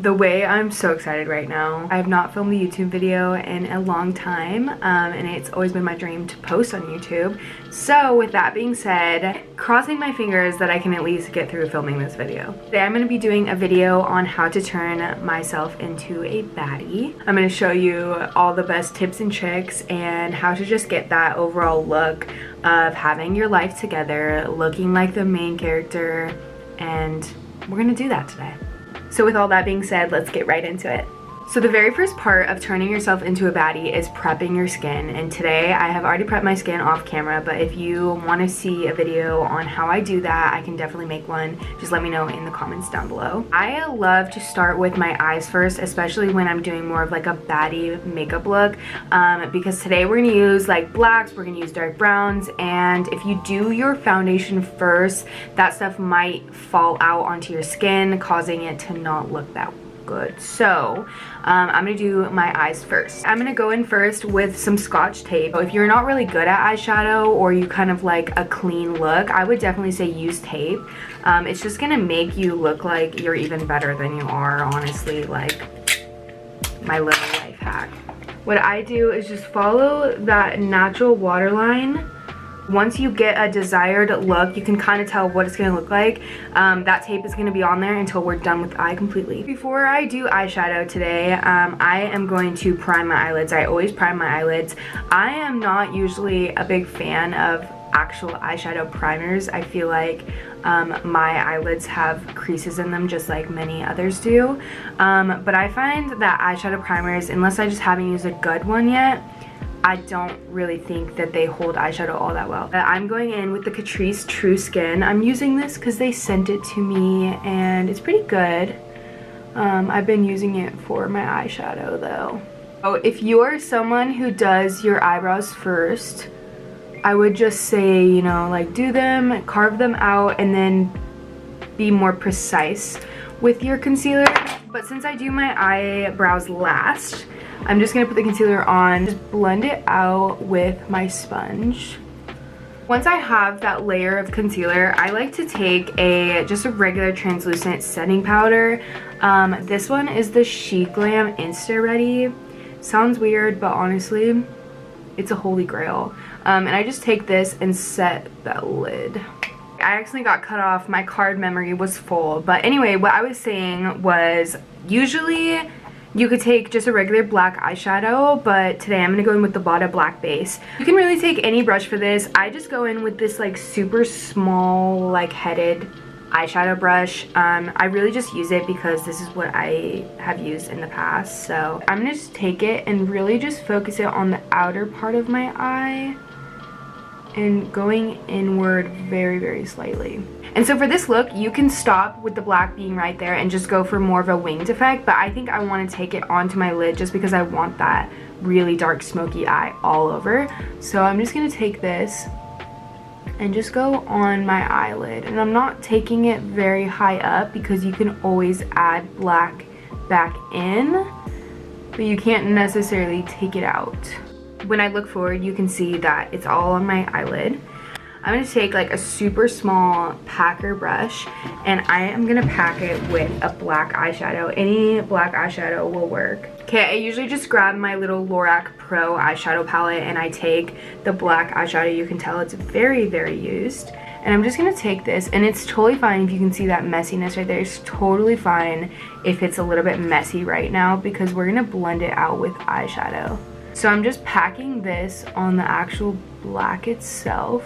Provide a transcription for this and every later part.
The way I'm so excited right now. I have not filmed a YouTube video in a long time, and it's always been my dream to post on YouTube. So with that being said, crossing my fingers that I can at least get through filming this video. Today I'm going to be doing a video on how to turn myself into a baddie. I'm going to show you all the best tips and tricks and how to just get that overall look of having your life together, looking like the main character, and we're going to do that today. So with all that being said, let's get right into it. So the very first part of turning yourself into a baddie is prepping your skin, and today I have already prepped my skin off camera, but if you want to see a video on how I do that, I can definitely make one. Just let me know in the comments down below. I love to start with my eyes first, especially when I'm doing more of like a baddie makeup look, because today we're going to use like blacks, we're going to use dark browns, and if you do your foundation first, that stuff might fall out onto your skin, causing it to not look that good. So I'm gonna do my eyes first. I'm gonna go in first with some Scotch tape. If you're not really good at eyeshadow or you kind of like a clean look, I would definitely say use tape. It's just gonna make you look like you're even better than you are, honestly. Like my little life hack. What I do is just follow that natural waterline. Once you get a desired look, you can kind of tell what it's going to look like. That tape is going to be on there until we're done with the eye completely. Before I do eyeshadow today, I am going to prime my eyelids. I always prime my eyelids. I am not usually a big fan of actual eyeshadow primers. I feel like my eyelids have creases in them just like many others do. But I find that eyeshadow primers, unless I just haven't used a good one yet, I don't really think that they hold eyeshadow all that well. I'm going in with the Catrice True Skin. I'm using this because they sent it to me and it's pretty good. I've been using it for my eyeshadow though. Oh, if you're someone who does your eyebrows first, I would just say, you know, like do them, carve them out, and then be more precise with your concealer. But since I do my eyebrows last, I'm just going to put the concealer on, just blend it out with my sponge. Once I have that layer of concealer, I like to take just a regular translucent setting powder. This one is the Chic Glam Insta Ready. Sounds weird, but honestly, it's a holy grail. And I just take this and set that lid. I accidentally got cut off. My card memory was full. But anyway, what I was saying was usually you could take just a regular black eyeshadow, but today I'm going to go in with the Baddie black base. You can really take any brush for this. I just go in with this like super small like headed eyeshadow brush. I really just use it because this is what I have used in the past. So I'm going to just take it and really just focus it on the outer part of my eye and going inward very, very slightly. And so for this look, you can stop with the black being right there and just go for more of a winged effect, but I think I want to take it onto my lid just because I want that really dark smoky eye all over. So I'm just going to take this and just go on my eyelid, and I'm not taking it very high up because you can always add black back in, but you can't necessarily take it out. When I look forward, you can see that it's all on my eyelid. I'm going to take like a super small packer brush and I am going to pack it with a black eyeshadow. Any black eyeshadow will work. Okay, I usually just grab my little Lorac Pro eyeshadow palette and I take the black eyeshadow. You can tell it's very, very used. And I'm just going to take this, and it's totally fine if you can see that messiness right there. It's totally fine if it's a little bit messy right now because we're going to blend it out with eyeshadow. So I'm just packing this on the actual black itself.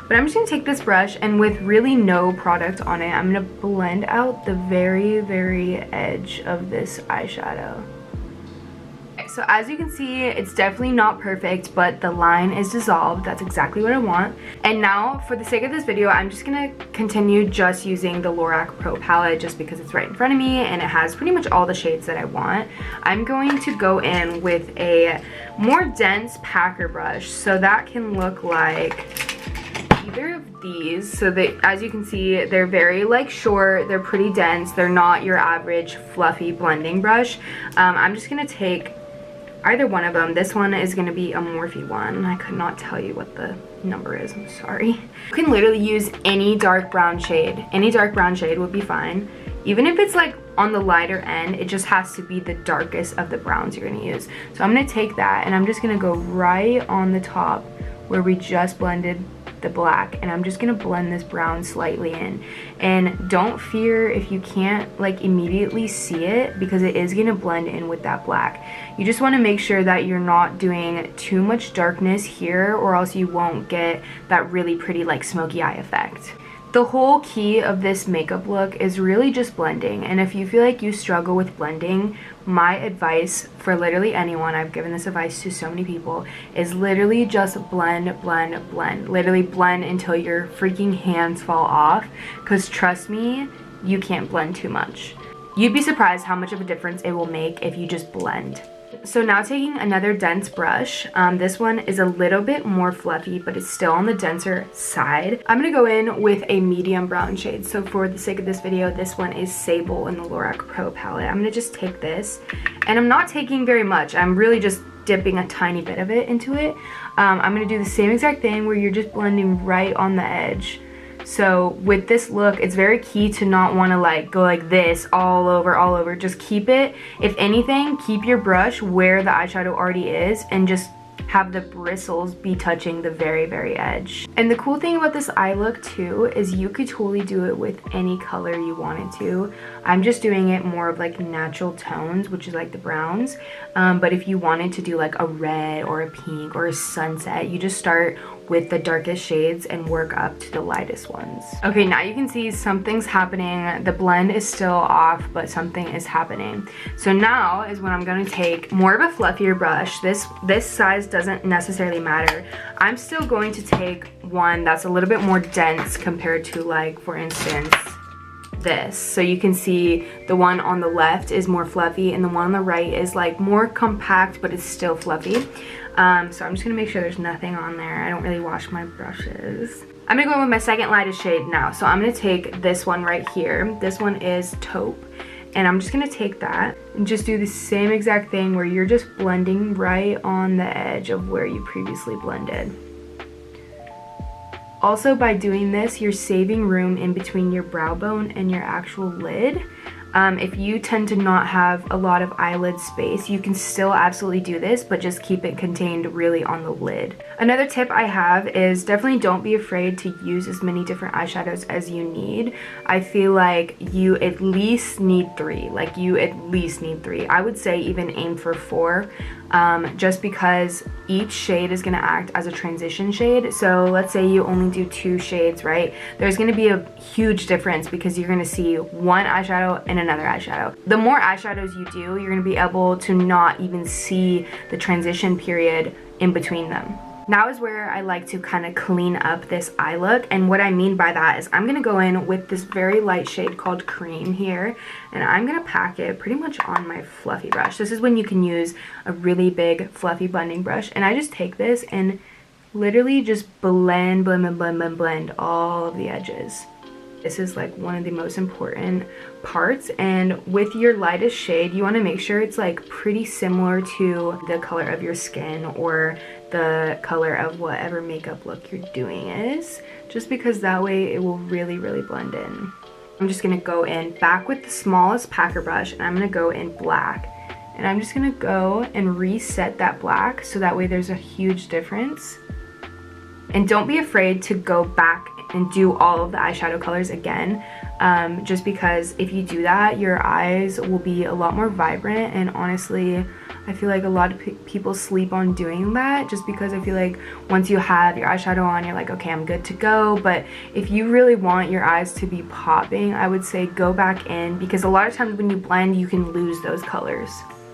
But I'm just going to take this brush and with really no product on it, I'm going to blend out the very, very edge of this eyeshadow. Okay, so as you can see, it's definitely not perfect, but the line is dissolved. That's exactly what I want. And now, for the sake of this video, I'm just going to continue just using the Lorac Pro palette just because it's right in front of me and it has pretty much all the shades that I want. I'm going to go in with a more dense packer brush, so that can look like either of these. So that, as you can see, they're very like short, they're pretty dense, they're not your average fluffy blending brush. I'm just gonna take either one of them. This one is going to be a Morphe one. I could not tell you what the number is, I'm sorry. You can literally use any dark brown shade. Any dark brown shade would be fine. Even if it's like on the lighter end, it just has to be the darkest of the browns you're going to use. So I'm going to take that and I'm just going to go right on the top where we just blended the black, and I'm just gonna blend this brown slightly in. And don't fear if you can't like immediately see it, because it is gonna blend in with that black. You just want to make sure that you're not doing too much darkness here, or else you won't get that really pretty like smoky eye effect. The whole key of this makeup look is really just blending, and if you feel like you struggle with blending, my advice for literally anyone, I've given this advice to so many people, is literally just blend, blend, blend. Literally blend until your freaking hands fall off, because trust me, you can't blend too much. You'd be surprised how much of a difference it will make if you just blend. So now taking another dense brush, this one is a little bit more fluffy, but it's still on the denser side. I'm gonna go in with a medium brown shade. So for the sake of this video, this one is Sable in the Lorac Pro palette. I'm gonna just take this, and I'm not taking very much. I'm really just dipping a tiny bit of it into it. I'm gonna do the same exact thing where you're just blending right on the edge. So with this look, it's very key to not want to like go like this all over. Just keep it, if anything, keep your brush where the eyeshadow already is, and just have the bristles be touching the very, very edge. And the cool thing about this eye look too is you could totally do it with any color you wanted to. I'm just doing it more of like natural tones, which is like the browns. But if you wanted to do like a red or a pink or a sunset, you just start with the darkest shades and work up to the lightest ones. Okay, now you can see something's happening. The blend is still off, but something is happening. So now is when I'm gonna take more of a fluffier brush. This size doesn't necessarily matter. I'm still going to take one that's a little bit more dense compared to, like, for instance, this. So you can see the one on the left is more fluffy, and the one on the right is like more compact, but it's still fluffy. So I'm just gonna make sure there's nothing on there. I don't really wash my brushes. I'm gonna go in with my second lightest shade now. So I'm gonna take this one right here. This one is Taupe. And I'm just gonna take that and just do the same exact thing where you're just blending right on the edge of where you previously blended. Also, by doing this, you're saving room in between your brow bone and your actual lid. If you tend to not have a lot of eyelid space, you can still absolutely do this, but just keep it contained really on the lid. Another tip I have is definitely don't be afraid to use as many different eyeshadows as you need. I feel like you at least need 3. Like, you at least need 3. I would say even aim for 4. Just because each shade is going to act as a transition shade. So let's say you only do 2 shades, right? There's going to be a huge difference because you're going to see one eyeshadow and another eyeshadow. The more eyeshadows you do, you're going to be able to not even see the transition period in between them. Now is where I like to kind of clean up this eye look, and what I mean by that is I'm going to go in with this very light shade called Cream here, and I'm going to pack it pretty much on my fluffy brush. This is when you can use a really big fluffy blending brush, and I just take this and literally just blend all of the edges. This is like one of the most important parts, and with your lightest shade you want to make sure it's like pretty similar to the color of your skin or the color of whatever makeup look you're doing is, just because that way it will really blend in. I'm just gonna go in back with the smallest packer brush, and I'm gonna go in black, and I'm just gonna go and reset that black so that way there's a huge difference. And don't be afraid to go back and do all of the eyeshadow colors again, just because if you do that, your eyes will be a lot more vibrant. And honestly, I feel like a lot of people sleep on doing that, just because I feel like once you have your eyeshadow on, you're like, okay, I'm good to go. But if you really want your eyes to be popping, I would say go back in, because a lot of times when you blend, you can lose those colors.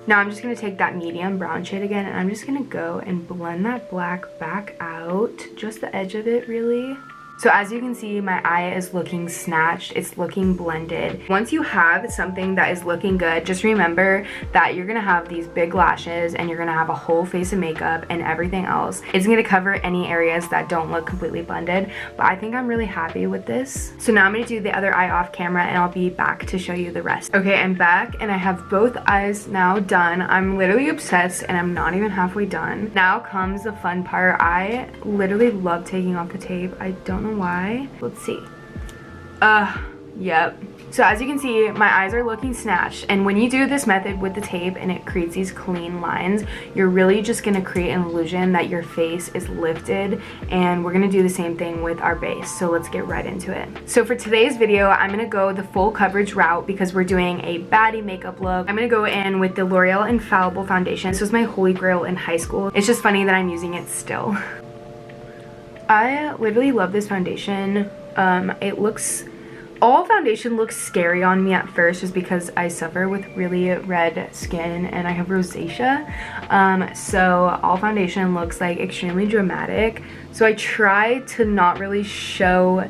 Now I'm just going to take that medium brown shade again, and I'm just going to go and blend that black back out, just the edge of it really. So as you can see, my eye is looking snatched, it's looking blended. Once you have something that is looking good, just remember that you're gonna have these big lashes and you're gonna have a whole face of makeup and everything else. It's gonna cover any areas that don't look completely blended, but I think I'm really happy with this. So now I'm gonna do the other eye off camera and I'll be back to show you the rest. Okay, I'm back and I have both eyes now done. I'm literally obsessed and I'm not even halfway done. Now comes the fun part. I literally love taking off the tape. I don't know why. Let's see. Yep. So as you can see, my eyes are looking snatched, and when you do this method with the tape and it creates these clean lines, you're really just gonna create an illusion that your face is lifted, and we're gonna do the same thing with our base. So let's get right into it. So for today's video, I'm gonna go the full coverage route because we're doing a Baddie makeup look. I'm gonna go in with the L'Oreal Infallible foundation. This was my holy grail in high school. It's just funny that I'm using it still. I literally love this foundation. All foundation looks scary on me at first just because I suffer with really red skin and I have rosacea. So all foundation looks like extremely dramatic. So I try to not really show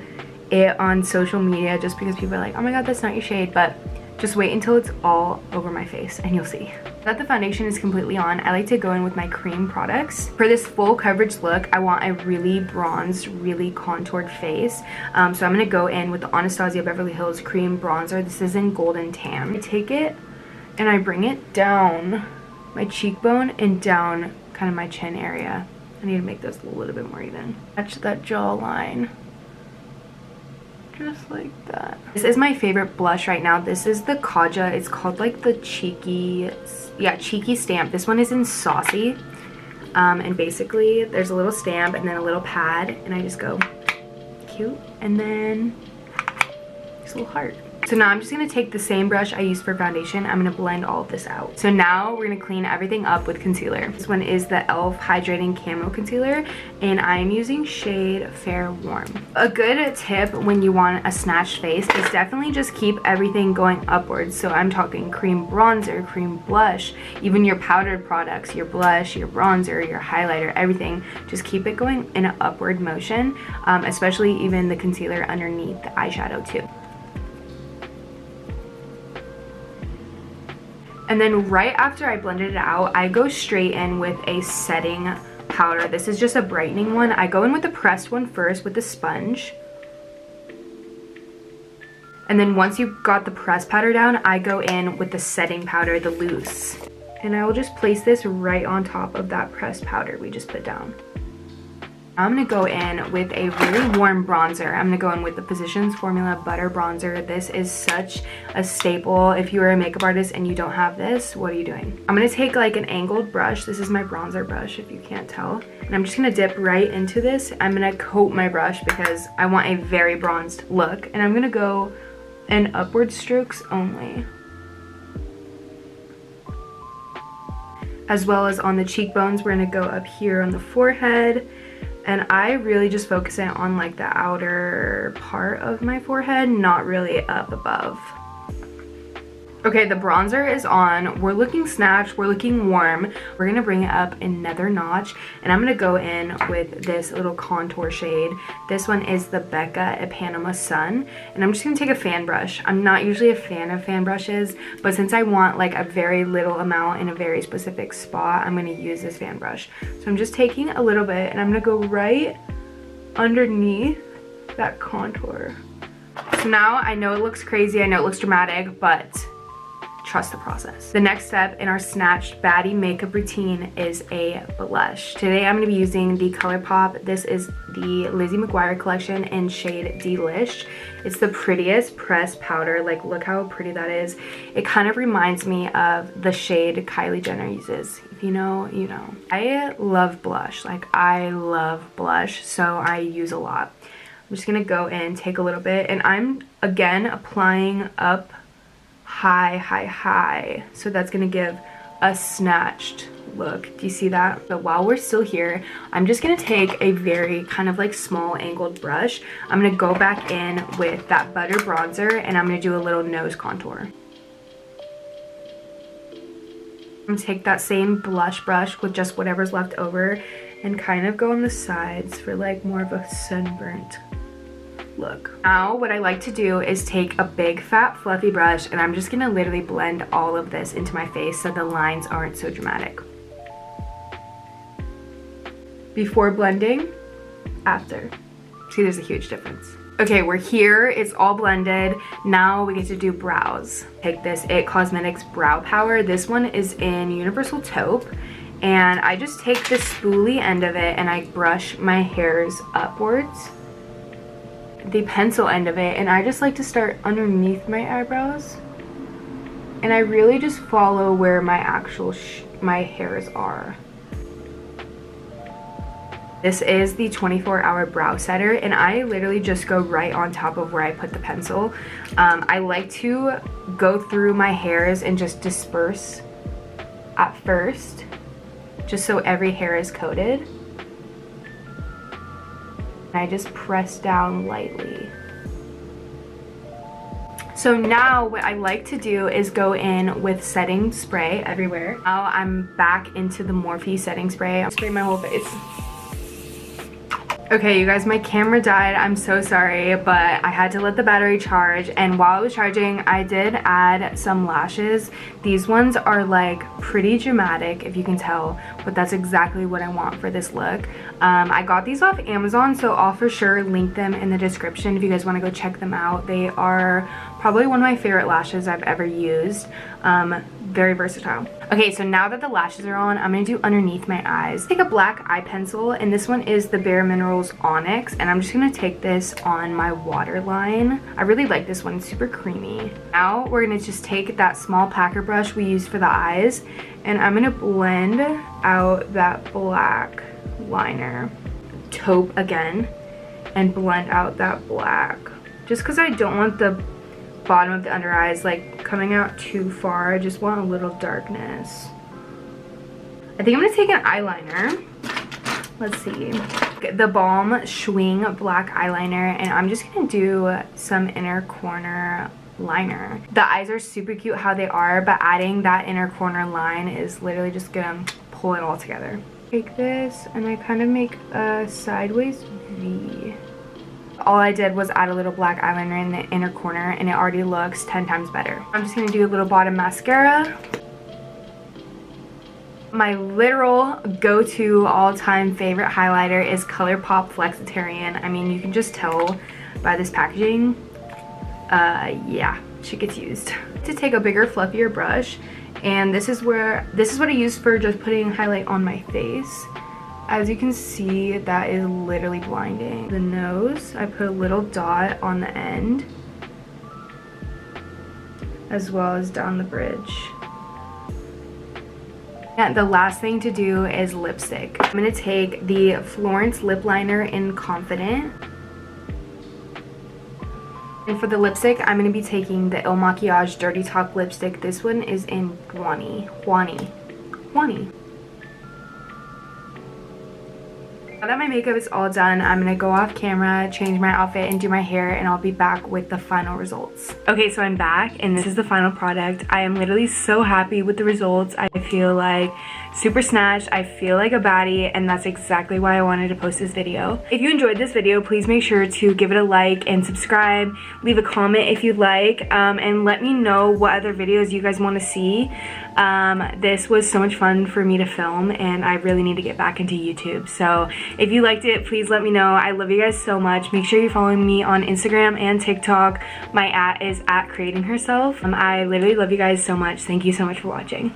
it on social media just because people are like, oh my god, that's not your shade, but just wait until it's all over my face and you'll see. Now that the foundation is completely on, I like to go in with my cream products. For this full coverage look, I want a really bronzed, really contoured face. So I'm gonna go in with the Anastasia Beverly Hills Cream Bronzer. This is in Golden Tan. I take it and I bring it down my cheekbone and down kind of my chin area. I need to make this a little bit more even. Match that jawline. Just like that. This is my favorite blush right now. This is the Kaja. It's called like the Cheeky Stamp. This one is in Saucy. And basically there's a little stamp and then a little pad and I just go cute and then this little heart. So now I'm just going to take the same brush I used for foundation. I'm going to blend all of this out. So now we're going to clean everything up with concealer. This one is the e.l.f. Hydrating Camo Concealer and I'm using shade Fair Warm. A good tip when you want a snatched face is definitely just keep everything going upwards. So I'm talking cream bronzer, cream blush, even your powdered products, your blush, your bronzer, your highlighter, everything. Just keep it going in an upward motion, especially even the concealer underneath the eyeshadow too. And then right after I blended it out, I go straight in with a setting powder. This is just a brightening one. I go in with the pressed one first with the sponge. And then once you've got the pressed powder down, I go in with the setting powder, the loose. And I will just place this right on top of that pressed powder we just put down. I'm going to go in with a really warm bronzer. I'm going to go in with the Physicians Formula Butter Bronzer. This is such a staple. If you are a makeup artist and you don't have this, what are you doing? I'm going to take like an angled brush. This is my bronzer brush if you can't tell. And I'm just going to dip right into this. I'm going to coat my brush because I want a very bronzed look. And I'm going to go in upward strokes only. As well as on the cheekbones, we're going to go up here on the forehead. And I really just focus it on like the outer part of my forehead, not really up above. Okay, the bronzer is on. We're looking snatched, we're looking warm. We're gonna bring it up another notch and I'm gonna go in with this little contour shade. This one is the Becca at Panama Sun. And I'm just gonna take a fan brush. I'm not usually a fan of fan brushes, but since I want like a very little amount in a very specific spot, I'm gonna use this fan brush. So I'm just taking a little bit and I'm gonna go right underneath that contour. So now I know it looks crazy, I know it looks dramatic, but trust the process. The next step in our snatched Baddie makeup routine is a blush. Today I'm going to be using the ColourPop. This is the Lizzie McGuire collection in shade Delish. It's the prettiest pressed powder. Like, look how pretty that is. It kind of reminds me of the shade Kylie Jenner uses. If you know, you know. I love blush. Like, I love blush, so I use a lot. I'm just going to go in, take a little bit, and I'm, again, applying up high, so that's gonna give a snatched look. Do you see that? But while we're still here, I'm just gonna take a very kind of like small angled brush. I'm gonna go back in with that butter bronzer and I'm gonna do a little nose contour. I'm gonna take that same blush brush with just whatever's left over and kind of go on the sides for like more of a sunburnt look. Now what I like to do is take a big fat fluffy brush and I'm just gonna literally blend all of this into my face so the lines aren't so dramatic. Before blending, after. See, there's a huge difference. Okay, we're here, it's all blended. Now we get to do brows. Take this IT Cosmetics Brow Power. This one is in Universal Taupe. And I just take the spoolie end of it and I brush my hairs upwards. The pencil end of it, and I just like to start underneath my eyebrows. And I really just follow where my actual my hairs are. This is the 24-hour brow setter, and I literally just go right on top of where I put the pencil. I like to go through my hairs and just disperse at first, just so every hair is coated. And I just press down lightly. So now what I like to do is go in with setting spray everywhere. Now I'm back into the Morphe setting spray. I'll spray my whole face. Okay, you guys, my camera died. I'm so sorry, but I had to let the battery charge, and while it was charging, I did add some lashes. These ones are like pretty dramatic, if you can tell, but that's exactly what I want for this look. I got these off Amazon, so I'll for sure link them in the description if you guys want to go check them out. They are probably one of my favorite lashes I've ever used. Very versatile. Okay, so now that the lashes are on, I'm gonna do underneath my eyes. Take a black eye pencil, and this one is the Bare Minerals Onyx, and I'm just gonna take this on my waterline. I really like this one, it's super creamy. Now we're gonna just take that small packer brush we used for the eyes, and I'm gonna blend out that black liner. Taupe again, and blend out that black. Just because I don't want the bottom of the under eyes like coming out too far. I just want a little darkness. I think I'm gonna take an eyeliner. Let's see. The Balm Schwing black eyeliner, and I'm just gonna do some inner corner liner. The eyes are super cute how they are, but adding that inner corner line is literally just gonna pull it all together. Take this and I kind of make a sideways V. All I did was add a little black eyeliner in the inner corner, and it already looks 10 times better. I'm just gonna do a little bottom mascara. My literal go-to all-time favorite highlighter is ColourPop Flexitarian. I mean, you can just tell by this packaging. Yeah, she gets used. To take a bigger, fluffier brush, and this is what I use for just putting highlight on my face. As you can see, that is literally blinding. The nose, I put a little dot on the end, as well as down the bridge. And the last thing to do is lipstick. I'm gonna take the Florence lip liner in Confident. And for the lipstick, I'm gonna be taking the Il Makiage Dirty Talk lipstick. This one is in Guani. Now that my makeup is all done, I'm gonna go off camera, change my outfit, and do my hair, and I'll be back with the final results. Okay, so I'm back, and this is the final product. I am literally so happy with the results. I feel like super snatched. I feel like a baddie, and that's exactly why I wanted to post this video. If you enjoyed this video, please make sure to give it a like and subscribe. Leave a comment if you'd like, and let me know what other videos you guys want to see. This was so much fun for me to film, and I really need to get back into YouTube. So if you liked it, please let me know. I love you guys so much. Make sure you're following me on Instagram and TikTok. My @ is @creatingherself. I literally love you guys so much. Thank you so much for watching.